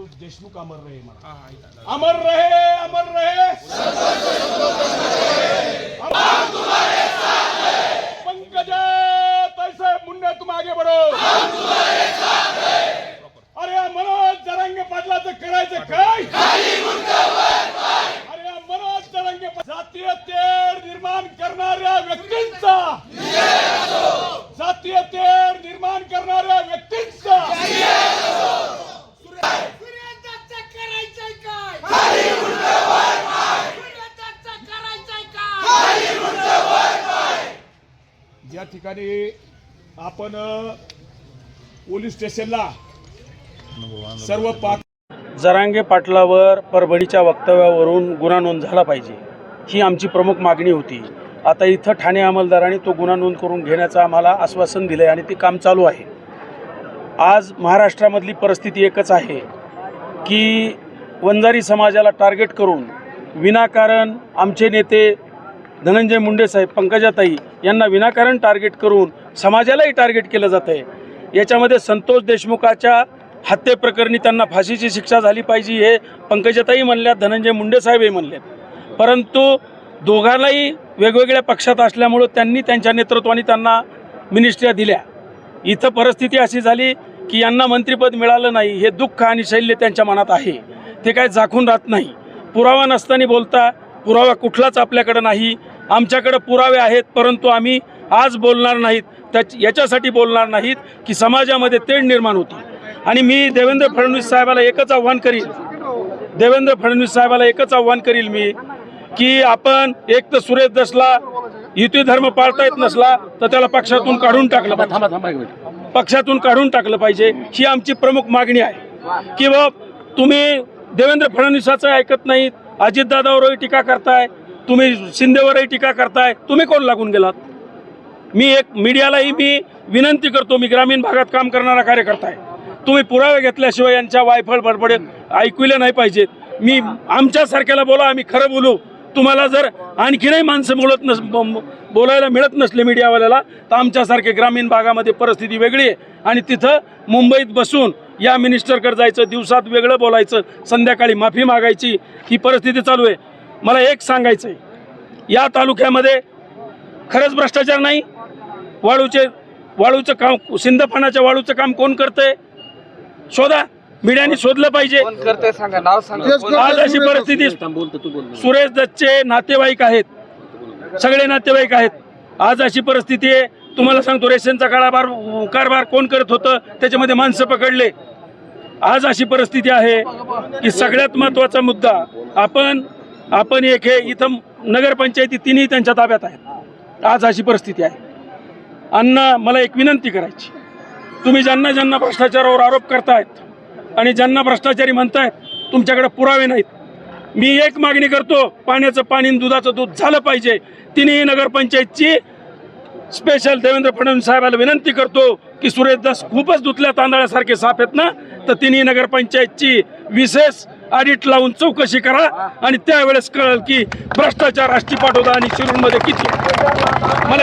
संतोष देशमुख अमर रहे म्हणा। अमर रहे, अमर रहे, हम तुम्हारे साथ हैं। पंकजा तैसे मुंडे तुम आगे बढ़ो, हम तुम्हारे साथ हैं। अरे मनोज जरांगे पाटलाचं करायचं काय? अरे मनोज जरांगे जातीय तेढ निर्माण करणाऱ्या व्यक्तींचा, जातीय तेढ निर्माण करणाऱ्या व्यक्तींचा ज्या ठिकाणी आपण पोलीस स्टेशनला सर्व जरांगे पाटलावर परभणीच्या वक्तव्यावरून गुन्हा नोंद झाला पाहिजे, ही आमची प्रमुख मागणी होती। आता इथं ठाणे अंमलदारांनी तो गुन्हा नोंद करून घेण्याचं आम्हाला आश्वासन दिलं आहे आणि ते काम चालू आहे। आज महाराष्ट्रामधली परिस्थिती एकच आहे की वंजारी समाजाला टार्गेट करून विनाकारण आमचे नेते धनंजय मुंडे साहेब, पंकजाताई यांना विनाकारण टार्गेट करून समाजालाही टार्गेट केलं जातं आहे। याच्यामध्ये संतोष देशमुखाच्या हत्येप्रकरणी त्यांना फाशीची शिक्षा झाली पाहिजे हे पंकजाताई म्हणल्यात, धनंजय मुंडे साहेबही म्हणलेत, परंतु दोघांनाही वेगवेगळ्या पक्षात असल्यामुळं त्यांनी त्यांच्या नेतृत्वाने त्यांना मिनिस्ट्र्या दिल्या। इथं परिस्थिती अशी झाली की यांना मंत्रिपद मिळालं नाही, हे दुःख आणि शैल्य त्यांच्या मनात आहे, ते काय झाकून राहत नाही। पुरावा नसताना बोलता, पुरावा कुठलाच आपल्याकडे नाही। आमच्याकडे पुरावे आहेत, परंतु आम्ही आज बोलणार नाहीत, याच्यासाठी बोलणार नाहीत की समाजामध्ये तेढ निर्माण होती। आणि मी देवेंद्र फडणवीस साहेबाला एकच आव्हान करील, मी की आपण एक तर सुरेश दसला युती धर्म पाळता येत नसला तर त्याला पक्षातून काढून टाकलं पाहिजे, ही आमची प्रमुख मागणी आहे। की तुम्ही देवेंद्र फडणवीसाचं ऐकत नाहीत, अजितदादावरही टीका करताय, तुम्ही शिंदेवरही टीका करताय, तुम्ही कोण लागून गेलात? मी एक मीडियालाही मी विनंती करतो, मी ग्रामीण भागात काम करणारा कार्यकर्ता आहे, तुम्ही पुरावे घेतल्याशिवाय यांच्या वायफळ बडबडे ऐकविले नाही पाहिजेत। मी आमच्यासारख्याला बोला, आम्ही खरं बोलू। तुम्हाला जर आणखीनही माणसं बोलायला मिळत नसले मीडियावाल्याला, तर आमच्यासारखे ग्रामीण भागामध्ये परिस्थिती वेगळी आहे आणि तिथं मुंबईत बसून या मिनिस्टरकडे जायचं, दिवसात वेगळं बोलायचं, संध्याकाळी माफी मागायची, ही परिस्थिती चालू आहे। मला एक सांगायचं आहे, या तालुक्यामध्ये खरंच भ्रष्टाचार नाही? वाळूचं काम, सिंदफणाच्या वाळूचं काम कोण करतंय? शोधा, मीडियाने शोधलं पाहिजे। आज अशी परिस्थिती, सुरेश दत्तचे नातेवाईक आहेत, सगळे नातेवाईक आहेत। आज अशी परिस्थिती आहे, तुम्हाला सांगतो, रेशनचा कारभार कोण करत होतं त्याच्यामध्ये माणसं पकडले। आज अशी परिस्थिती आहे की सगळ्यात महत्त्वाचा मुद्दा, आपण एक हे इथं नगरपंचायती तिन्ही त्यांच्या ताब्यात आहेत। आज अशी परिस्थिती आहे। अण्णा, मला एक विनंती करायची, तुम्ही ज्यांना भ्रष्टाचारावर आरोप करतायत आणि ज्यांना भ्रष्टाचारी म्हणतायत, तुमच्याकडे पुरावे नाहीत। मी एक मागणी करतो, पाण्याचं पाणी, दुधाचं दूध झालं पाहिजे। तिन्ही नगरपंचायतची स्पेशल देवेंद्र फडणवीस साहेबाला विनंती करतो की सुरेश दास खूपच धुतल्या तांदळासारखे साफ आहेत ना, तर तिन्ही नगरपंचायतची विशेष ऑडिट लावून चौकशी करा आणि त्यावेळेस कळेल की भ्रष्टाचार आष्टी पाटोदा आणि शिरूरमध्ये किती। मला